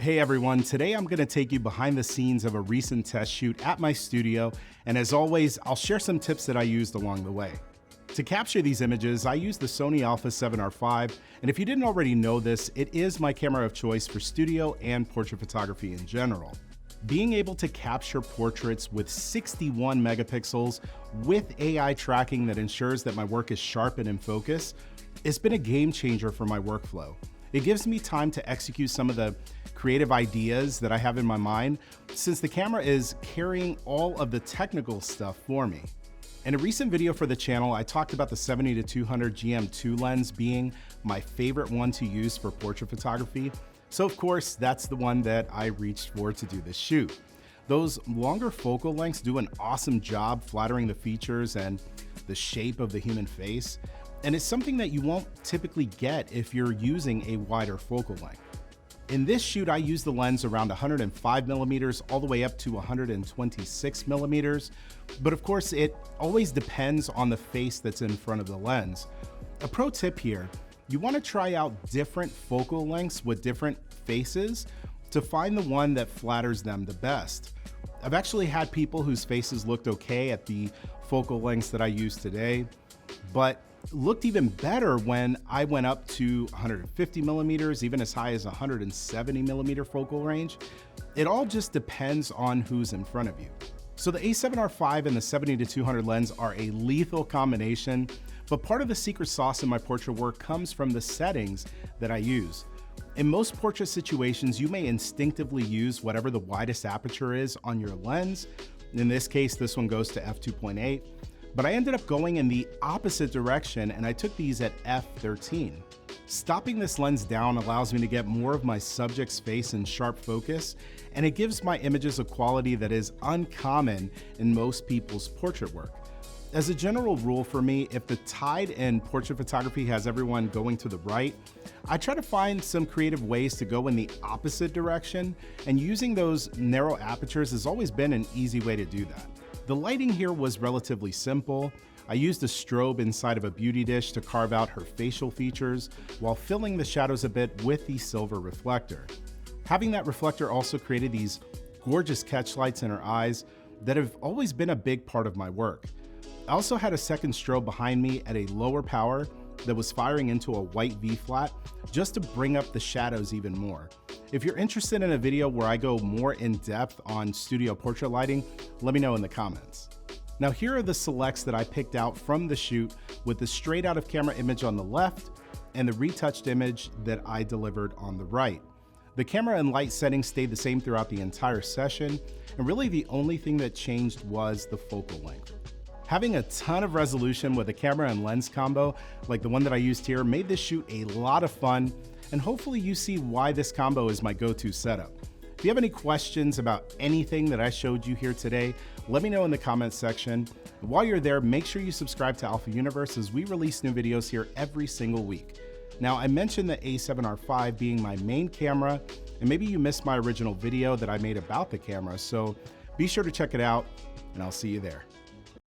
Hey everyone, today I'm going to take you behind the scenes of a recent test shoot at my studio, and as always, I'll share some tips that I used along the way. To capture these images, I used the Sony A7R5, and if you didn't already know this, it is my camera of choice for studio and portrait photography in general. Being able to capture portraits with 61 megapixels with AI tracking that ensures that my work is sharp and in focus, it's been a game changer for my workflow. It gives me time to execute some of the creative ideas that I have in my mind, since the camera is carrying all of the technical stuff for me. In a recent video for the channel, I talked about the 70-200 GM2 lens being my favorite one to use for portrait photography. So of course, that's the one that I reached for to do this shoot. Those longer focal lengths do an awesome job flattering the features and the shape of the human face. And it's something that you won't typically get if you're using a wider focal length. In this shoot, I used the lens around 105 millimeters all the way up to 126 millimeters. But of course, it always depends on the face that's in front of the lens. A pro tip here, you want to try out different focal lengths with different faces to find the one that flatters them the best. I've actually had people whose faces looked okay at the focal lengths that I use today, but looked even better when I went up to 150 millimeters, even as high as 170 millimeter focal range. It all just depends on who's in front of you. So the A7R5 and the 70-200 lens are a lethal combination, but part of the secret sauce in my portrait work comes from the settings that I use. In most portrait situations, you may instinctively use whatever the widest aperture is on your lens. In this case, this one goes to f2.8. But I ended up going in the opposite direction, and I took these at f13. Stopping this lens down allows me to get more of my subject's face in sharp focus, and it gives my images a quality that is uncommon in most people's portrait work. As a general rule for me, if the tide in portrait photography has everyone going to the right, I try to find some creative ways to go in the opposite direction, and using those narrow apertures has always been an easy way to do that. The lighting here was relatively simple. I used a strobe inside of a beauty dish to carve out her facial features while filling the shadows a bit with the silver reflector. Having that reflector also created these gorgeous catch lights in her eyes that have always been a big part of my work. I also had a second strobe behind me at a lower power that was firing into a white V-flat just to bring up the shadows even more. If you're interested in a video where I go more in depth on studio portrait lighting, let me know in the comments. Now here are the selects that I picked out from the shoot with the straight out of camera image on the left and the retouched image that I delivered on the right. The camera and light settings stayed the same throughout the entire session, and really the only thing that changed was the focal length. Having a ton of resolution with a camera and lens combo like the one that I used here made this shoot a lot of fun, and hopefully you see why this combo is my go-to setup. If you have any questions about anything that I showed you here today, let me know in the comments section. And while you're there, make sure you subscribe to Alpha Universe as we release new videos here every single week. Now, I mentioned the A7R5 being my main camera, and maybe you missed my original video that I made about the camera, so be sure to check it out, and I'll see you there.